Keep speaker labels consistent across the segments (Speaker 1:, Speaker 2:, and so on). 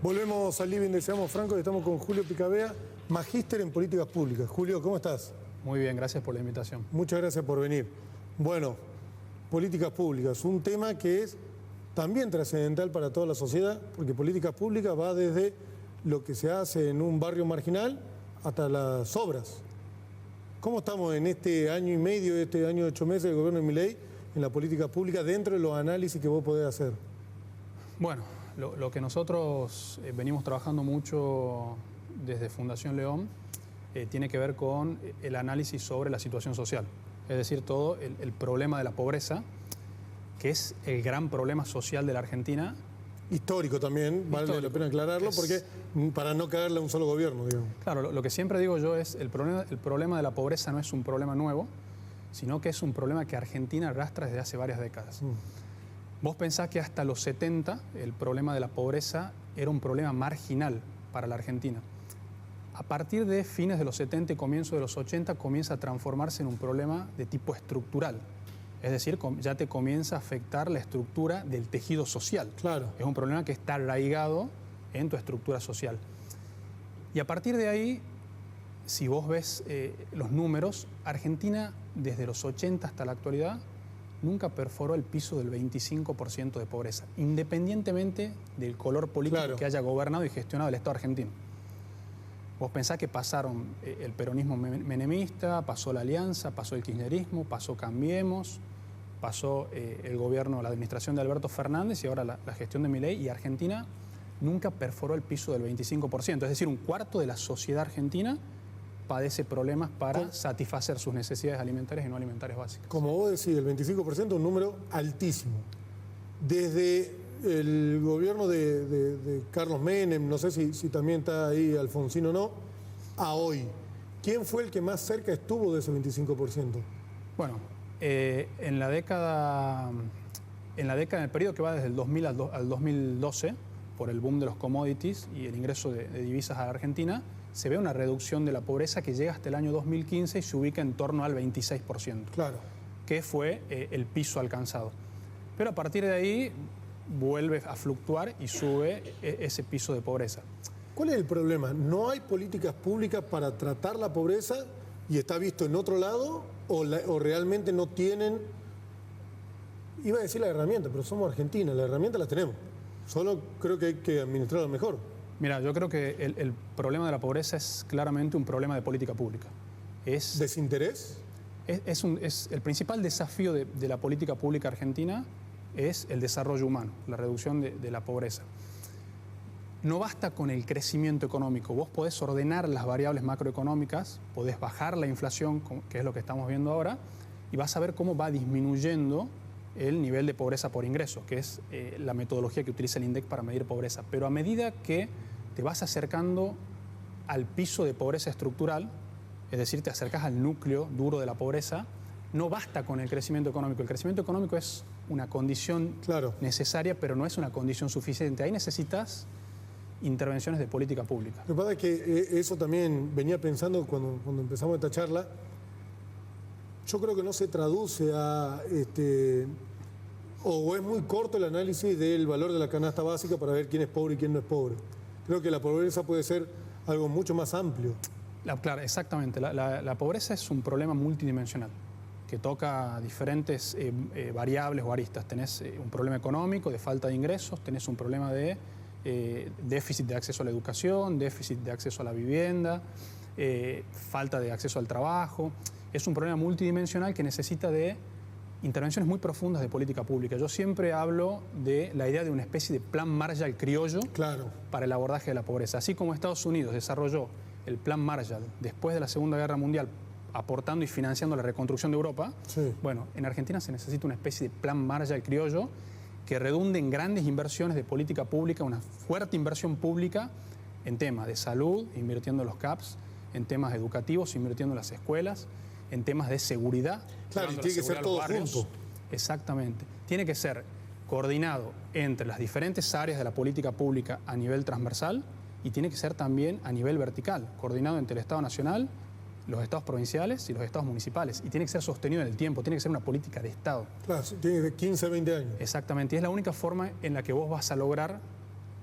Speaker 1: Volvemos al living de Seamos Francos y estamos con Julio Picabea, magíster en políticas públicas. Julio, ¿cómo estás?
Speaker 2: Muy bien, gracias por la invitación.
Speaker 1: Muchas gracias por venir. Bueno, políticas públicas, un tema que es también trascendental para toda la sociedad, porque políticas públicas va desde lo que se hace en un barrio marginal hasta las obras. ¿Cómo estamos en este año y medio, este año y 8 meses del gobierno de Milei en la política pública dentro de los análisis que vos podés hacer?
Speaker 2: Bueno, lo que nosotros venimos trabajando mucho desde Fundación León tiene que ver con el análisis sobre la situación social. Es decir, todo el problema de la pobreza, que es el gran problema social de la Argentina.
Speaker 1: Histórico también, vale la pena aclararlo, porque para no caerle a un solo gobierno, digamos.
Speaker 2: Claro, lo que siempre digo yo es el problema de la pobreza no es un problema nuevo, sino que es un problema que Argentina arrastra desde hace varias décadas. Vos pensás que hasta los 70 el problema de la pobreza era un problema marginal para la Argentina. A partir de fines de los 70 y comienzo de los 80 comienza a transformarse en un problema de tipo estructural. Es decir, ya te comienza a afectar la estructura del tejido social.
Speaker 1: Claro.
Speaker 2: Es un problema que está arraigado en tu estructura social. Y a partir de ahí, si vos ves los números, Argentina desde los 80 hasta la actualidad nunca perforó el piso del 25% de pobreza, independientemente del color político que haya gobernado y gestionado el Estado argentino. Vos pensás que pasaron el peronismo menemista, pasó la Alianza, pasó el kirchnerismo, pasó Cambiemos, pasó el gobierno, la administración de Alberto Fernández y ahora la gestión de Milei, y Argentina nunca perforó el piso del 25%. Es decir, un cuarto de la sociedad argentina padece problemas para satisfacer sus necesidades alimentarias y no alimentarias básicas.
Speaker 1: Como vos decís, el 25% es un número altísimo. Desde el gobierno de Carlos Menem, no sé si también está ahí Alfonsín o no, a hoy, ¿quién fue el que más cerca estuvo de ese 25%?
Speaker 2: Bueno, en la década, en el periodo que va desde el 2000 al 2012, por el boom de los commodities y el ingreso de divisas a la Argentina, se ve una reducción de la pobreza que llega hasta el año 2015 y se ubica en torno al 26%,
Speaker 1: claro,
Speaker 2: que fue el piso alcanzado. Pero a partir de ahí vuelve a fluctuar y sube ese piso de pobreza.
Speaker 1: ¿Cuál es el problema? ¿No hay políticas públicas para tratar la pobreza y está visto en otro lado? ¿O realmente no tienen, iba a decir la herramienta, pero somos Argentina, la herramienta la tenemos, solo creo que hay que administrarla mejor?
Speaker 2: Mira, yo creo que el problema de la pobreza es claramente un problema de política pública.
Speaker 1: ¿Desinterés?
Speaker 2: El principal desafío de la política pública argentina es el desarrollo humano, la reducción de la pobreza. No basta con el crecimiento económico, vos podés ordenar las variables macroeconómicas, podés bajar la inflación, que es lo que estamos viendo ahora, y vas a ver cómo va disminuyendo el nivel de pobreza por ingreso, que es la metodología que utiliza el INDEC para medir pobreza. Pero a medida que te vas acercando al piso de pobreza estructural, es decir, te acercas al núcleo duro de la pobreza, no basta con el crecimiento económico. El crecimiento económico es una condición necesaria, pero no es una condición suficiente. Ahí necesitas intervenciones de política pública.
Speaker 1: Lo que pasa es que eso también venía pensando cuando empezamos esta charla. Yo creo que no se traduce a... o es muy corto el análisis del valor de la canasta básica para ver quién es pobre y quién no es pobre. Creo que la pobreza puede ser algo mucho más amplio.
Speaker 2: Claro, exactamente. La pobreza es un problema multidimensional que toca diferentes variables o aristas. Tenés un problema económico de falta de ingresos, tenés un problema de déficit de acceso a la educación, déficit de acceso a la vivienda, falta de acceso al trabajo. Es un problema multidimensional que necesita de intervenciones muy profundas de política pública. Yo siempre hablo de la idea de una especie de plan Marshall criollo para el abordaje de la pobreza. Así como Estados Unidos desarrolló el plan Marshall después de la Segunda Guerra Mundial, aportando y financiando la reconstrucción de Europa, bueno, en Argentina se necesita una especie de plan Marshall criollo que redunde en grandes inversiones de política pública, una fuerte inversión pública en temas de salud, invirtiendo en los CAPS, en temas educativos, invirtiendo en las escuelas, en temas de seguridad.
Speaker 1: Claro, y tiene que ser todo junto.
Speaker 2: Exactamente. Tiene que ser coordinado entre las diferentes áreas de la política pública a nivel transversal y tiene que ser también a nivel vertical, coordinado entre el Estado Nacional, los estados provinciales y los estados municipales. Y tiene que ser sostenido en el tiempo, tiene que ser una política de Estado.
Speaker 1: Claro, tiene 15, 20 años.
Speaker 2: Exactamente, y es la única forma en la que vos vas a lograr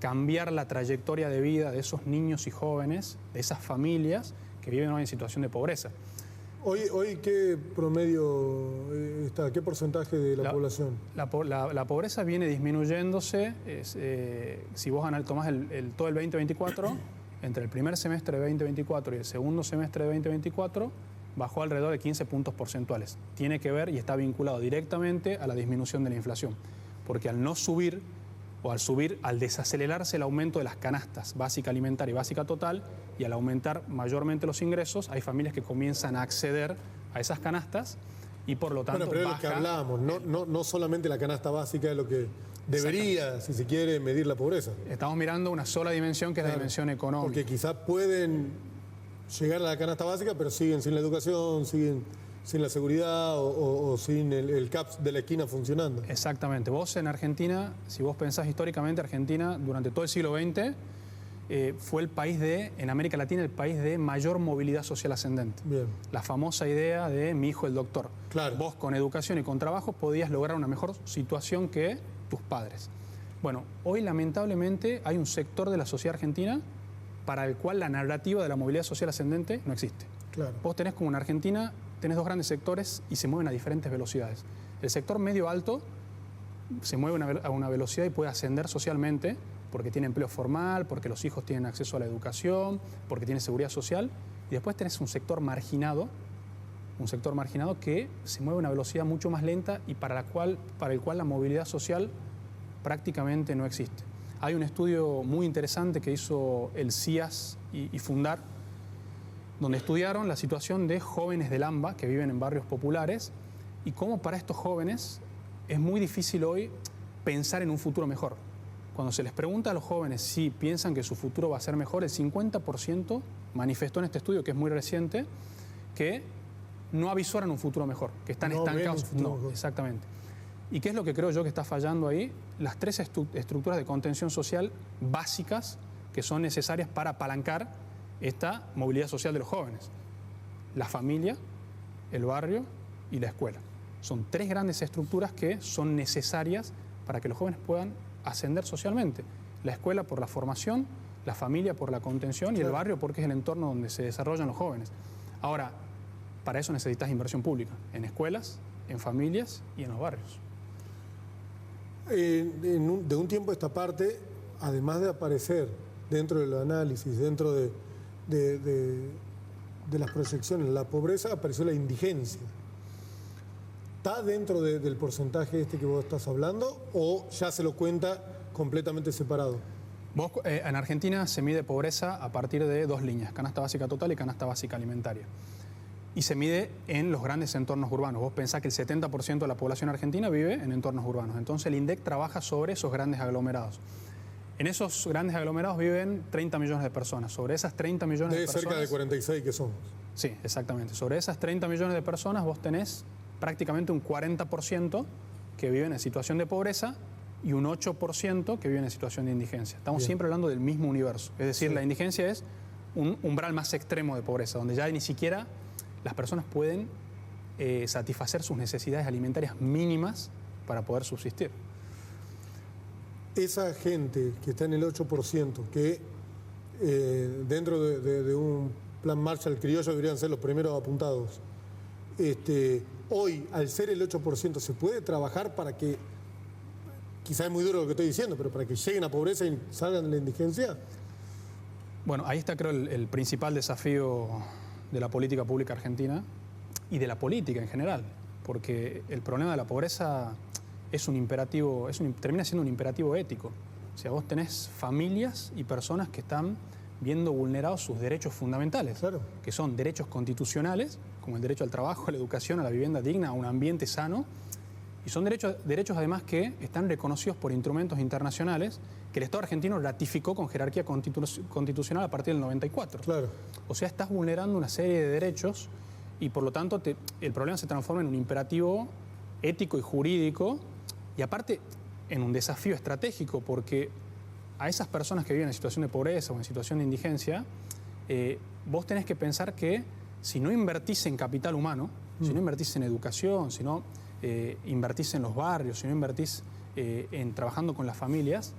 Speaker 2: cambiar la trayectoria de vida de esos niños y jóvenes, de esas familias que viven hoy en situación de pobreza.
Speaker 1: Hoy ¿qué promedio está? ¿Qué porcentaje de la población?
Speaker 2: La pobreza viene disminuyéndose. Si vos tomás todo el 2024, entre el primer semestre de 2024 y el segundo semestre de 2024, bajó alrededor de 15 puntos porcentuales. Tiene que ver y está vinculado directamente a la disminución de la inflación. Porque al no subir, o al desacelerarse el aumento de las canastas básica alimentaria y básica total, y al aumentar mayormente los ingresos, hay familias que comienzan a acceder a esas canastas y por lo tanto
Speaker 1: pero es lo que hablábamos, no solamente la canasta básica es lo que debería, si se quiere, medir la pobreza.
Speaker 2: Estamos mirando una sola dimensión, que es la dimensión económica.
Speaker 1: Porque quizás pueden llegar a la canasta básica, pero siguen sin la educación, siguen sin la seguridad o sin el CAPS de la esquina funcionando.
Speaker 2: Exactamente. Vos en Argentina, si vos pensás históricamente, Argentina durante todo el siglo XX fue el país en América Latina, el país de mayor movilidad social ascendente.
Speaker 1: Bien.
Speaker 2: La famosa idea de mi hijo el doctor.
Speaker 1: Claro.
Speaker 2: Vos con educación y con trabajo podías lograr una mejor situación que tus padres. Bueno, hoy lamentablemente hay un sector de la sociedad argentina para el cual la narrativa de la movilidad social ascendente no existe.
Speaker 1: Claro.
Speaker 2: Vos tenés como en Argentina, tenés dos grandes sectores y se mueven a diferentes velocidades. El sector medio-alto se mueve a una velocidad y puede ascender socialmente porque tiene empleo formal, porque los hijos tienen acceso a la educación, porque tiene seguridad social. Y después tenés un sector marginado que se mueve a una velocidad mucho más lenta y para el cual la movilidad social prácticamente no existe. Hay un estudio muy interesante que hizo el CIAS y Fundar, donde estudiaron la situación de jóvenes del AMBA que viven en barrios populares y cómo para estos jóvenes es muy difícil hoy pensar en un futuro mejor. Cuando se les pregunta a los jóvenes si piensan que su futuro va a ser mejor, el 50% manifestó en este estudio, que es muy reciente, que no avisoran un futuro mejor, que están estancados. No, exactamente. ¿Y qué es lo que creo yo que está fallando ahí? Las tres estructuras de contención social básicas que son necesarias para apalancar esta movilidad social de los jóvenes. La familia, el barrio y la escuela. Son tres grandes estructuras que son necesarias para que los jóvenes puedan ascender socialmente. La escuela por la formación, la familia por la contención y el barrio porque es el entorno donde se desarrollan los jóvenes. Ahora, para eso necesitas inversión pública, en escuelas, en familias y en los barrios.
Speaker 1: De un tiempo a esta parte, además de aparecer dentro del análisis, dentro de las proyecciones, la pobreza, apareció la indigencia. ¿Está dentro del porcentaje este que vos estás hablando o ya se lo cuenta completamente separado?
Speaker 2: En Argentina se mide pobreza a partir de dos líneas, canasta básica total y canasta básica alimentaria. Y se mide en los grandes entornos urbanos. Vos pensás que el 70% de la población argentina vive en entornos urbanos. Entonces el INDEC trabaja sobre esos grandes aglomerados. En esos grandes aglomerados viven 30 millones de personas. Sobre esas 30 millones de personas...
Speaker 1: cerca de 46 que somos.
Speaker 2: Sí, exactamente. Sobre esas 30 millones de personas vos tenés prácticamente un 40% que viven en situación de pobreza y un 8% que viven en situación de indigencia. Estamos siempre hablando del mismo universo. Es decir, la indigencia es un umbral más extremo de pobreza, donde ya ni siquiera las personas pueden satisfacer sus necesidades alimentarias mínimas para poder subsistir.
Speaker 1: Esa gente que está en el 8%, que dentro de un plan Marshall criollo deberían ser los primeros apuntados, hoy, al ser el 8%, ¿se puede trabajar para que, quizás es muy duro lo que estoy diciendo, pero para que lleguen a pobreza y salgan de la indigencia?
Speaker 2: Bueno, ahí está creo el principal desafío de la política pública argentina y de la política en general, porque el problema de la pobreza es un imperativo, termina siendo un imperativo ético. O sea, vos tenés familias y personas que están viendo vulnerados sus derechos fundamentales, que son derechos constitucionales, como el derecho al trabajo, a la educación, a la vivienda digna, a un ambiente sano, y son derechos además que están reconocidos por instrumentos internacionales que el Estado argentino ratificó con jerarquía constitucional a partir del 94.
Speaker 1: Claro.
Speaker 2: O sea, estás vulnerando una serie de derechos y por lo tanto el problema se transforma en un imperativo ético y jurídico y aparte en un desafío estratégico porque a esas personas que viven en situación de pobreza o en situación de indigencia, vos tenés que pensar que si no invertís en capital humano, si no invertís en educación, si no invertís en los barrios, si no invertís en trabajando con las familias,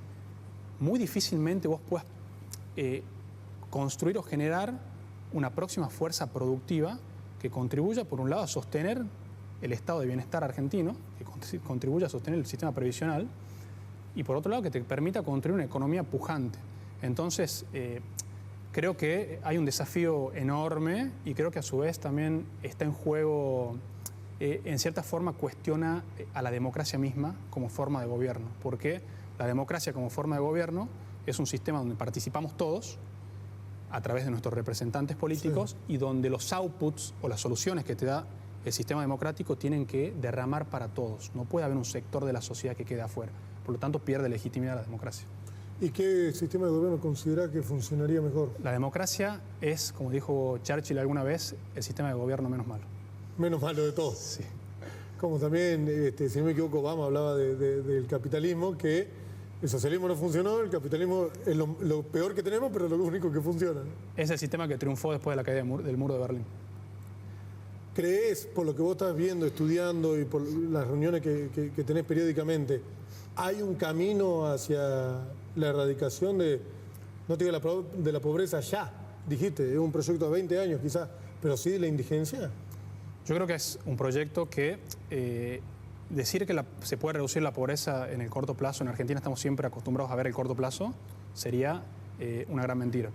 Speaker 2: muy difícilmente vos puedas construir o generar una próxima fuerza productiva que contribuya, por un lado, a sostener el estado de bienestar argentino, que contribuya a sostener el sistema previsional, y por otro lado, que te permita construir una economía pujante. Entonces, creo que hay un desafío enorme y creo que a su vez también está en juego, en cierta forma, cuestiona a la democracia misma como forma de gobierno, porque la democracia como forma de gobierno es un sistema donde participamos todos a través de nuestros representantes políticos, sí, y donde los outputs o las soluciones que te da el sistema democrático tienen que derramar para todos. No puede haber un sector de la sociedad que quede afuera. Por lo tanto, pierde legitimidad la democracia.
Speaker 1: ¿Y qué sistema de gobierno considera que funcionaría mejor?
Speaker 2: La democracia es, como dijo Churchill alguna vez, el sistema de gobierno menos malo.
Speaker 1: Menos malo de todos.
Speaker 2: Sí.
Speaker 1: Como también, si no me equivoco, Obama hablaba del capitalismo, que el socialismo no funcionó, el capitalismo es lo peor que tenemos, pero lo único que funciona, ¿no?
Speaker 2: Es el sistema que triunfó después de la caída del muro de Berlín.
Speaker 1: ¿Crees, por lo que vos estás viendo, estudiando y por las reuniones que tenés periódicamente, hay un camino hacia la erradicación no te digo de la pobreza ya? Dijiste, es un proyecto de 20 años quizás, pero sí de la indigencia.
Speaker 2: Yo creo que es un proyecto que decir que se puede reducir la pobreza en el corto plazo, en Argentina estamos siempre acostumbrados a ver el corto plazo, sería una gran mentira.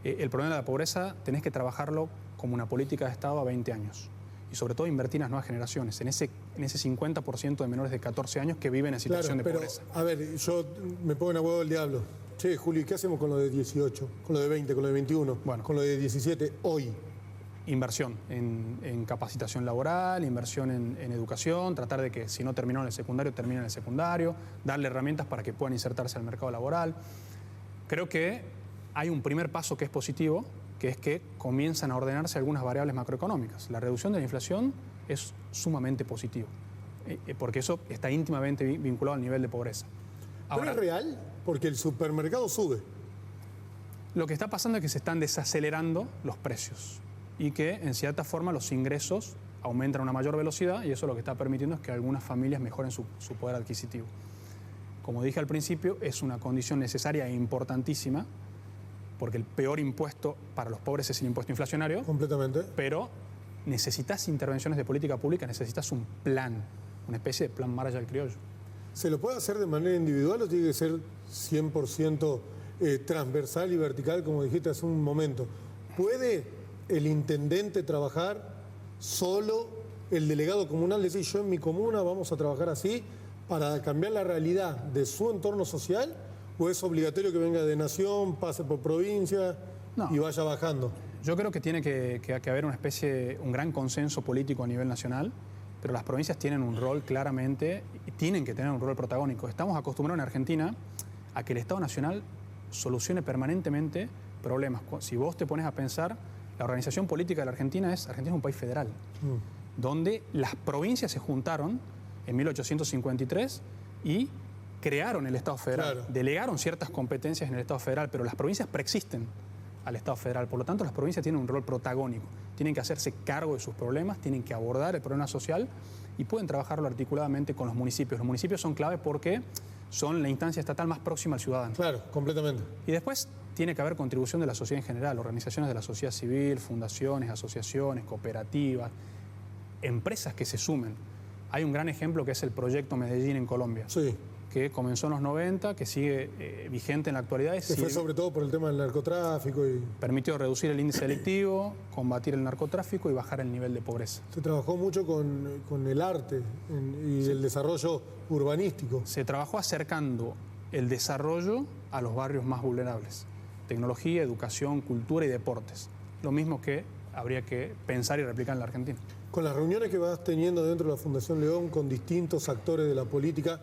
Speaker 2: El problema de la pobreza tenés que trabajarlo como una política de Estado a 20 años. Y sobre todo invertir en las nuevas generaciones, en ese 50% de menores de 14 años que viven en situación de pobreza.
Speaker 1: A ver, yo me pongo en abogado del diablo. Che, Juli, ¿qué hacemos con lo de 18, con lo de 20, con lo de 21, con lo de 17 hoy?
Speaker 2: Inversión en capacitación laboral, inversión en educación, tratar de que si no terminaron el secundario, terminen el secundario, darle herramientas para que puedan insertarse al mercado laboral. Creo que hay un primer paso que es positivo, que es que comienzan a ordenarse algunas variables macroeconómicas. La reducción de la inflación es sumamente positivo, porque eso está íntimamente vinculado al nivel de pobreza.
Speaker 1: Ahora, ¿pero es real? Porque el supermercado sube.
Speaker 2: Lo que está pasando es que se están desacelerando los precios y que, en cierta forma, los ingresos aumentan a una mayor velocidad y eso lo que está permitiendo es que algunas familias mejoren su poder adquisitivo. Como dije al principio, es una condición necesaria e importantísima porque el peor impuesto para los pobres es el impuesto inflacionario.
Speaker 1: Completamente.
Speaker 2: Pero necesitas intervenciones de política pública, necesitas un plan, una especie de plan Marshall criollo.
Speaker 1: ¿Se lo puede hacer de manera individual o tiene que ser 100% transversal y vertical, como dijiste hace un momento? ¿Puede el intendente trabajar solo, el delegado comunal decir yo en mi comuna vamos a trabajar así para cambiar la realidad de su entorno social? ¿O es obligatorio que venga de nación, pase por provincia y vaya bajando?
Speaker 2: Yo creo que tiene que haber un gran consenso político a nivel nacional, pero las provincias tienen un rol claramente, y tienen que tener un rol protagónico. Estamos acostumbrados en Argentina a que el Estado Nacional solucione permanentemente problemas. Si vos te pones a pensar, la organización política de la Argentina es un país federal, donde las provincias se juntaron en 1853 y crearon el Estado federal, claro, delegaron ciertas competencias en el Estado federal, pero las provincias preexisten al Estado federal. Por lo tanto, las provincias tienen un rol protagónico. Tienen que hacerse cargo de sus problemas, tienen que abordar el problema social y pueden trabajarlo articuladamente con los municipios. Los municipios son clave porque son la instancia estatal más próxima al ciudadano.
Speaker 1: Claro, completamente.
Speaker 2: Y después tiene que haber contribución de la sociedad en general, organizaciones de la sociedad civil, fundaciones, asociaciones, cooperativas, empresas que se sumen. Hay un gran ejemplo que es el Proyecto Medellín en Colombia.
Speaker 1: Sí.
Speaker 2: Que comenzó en los 90, que sigue vigente en la actualidad.
Speaker 1: Que fue sobre todo por el tema del narcotráfico.
Speaker 2: Permitió reducir el índice delictivo, combatir el narcotráfico y bajar el nivel de pobreza.
Speaker 1: Se trabajó mucho con el arte y el desarrollo urbanístico.
Speaker 2: Se trabajó acercando el desarrollo a los barrios más vulnerables. Tecnología, educación, cultura y deportes. Lo mismo que habría que pensar y replicar en la Argentina.
Speaker 1: Con las reuniones que vas teniendo dentro de la Fundación León con distintos actores de la política,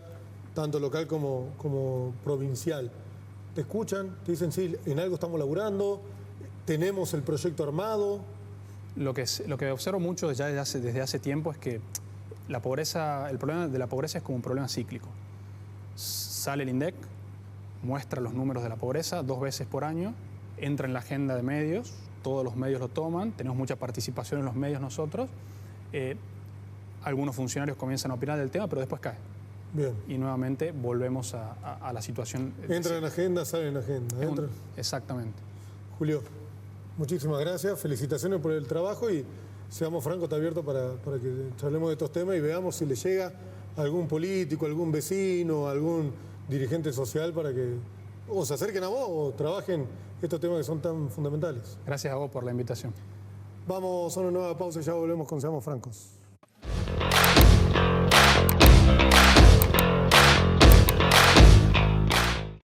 Speaker 1: tanto local como provincial, ¿te escuchan? ¿Te dicen, sí, en algo estamos laburando? ¿Tenemos el proyecto armado?
Speaker 2: Lo que observo mucho desde hace tiempo es que el problema de la pobreza es como un problema cíclico. Sale el INDEC, muestra los números de la pobreza 2 veces por año, entra en la agenda de medios, todos los medios lo toman, tenemos mucha participación en los medios nosotros, algunos funcionarios comienzan a opinar del tema, pero después cae.
Speaker 1: Bien.
Speaker 2: y nuevamente volvemos a la situación.
Speaker 1: Entra en agenda, sale en agenda.
Speaker 2: Exactamente.
Speaker 1: Julio, muchísimas gracias, felicitaciones por el trabajo y seamos francos, está abierto para que charlemos de estos temas y veamos si le llega a algún político, algún vecino, algún dirigente social para que o se acerquen a vos o trabajen estos temas que son tan fundamentales.
Speaker 2: Gracias a vos por la invitación.
Speaker 1: Vamos a una nueva pausa y ya volvemos con Seamos Francos.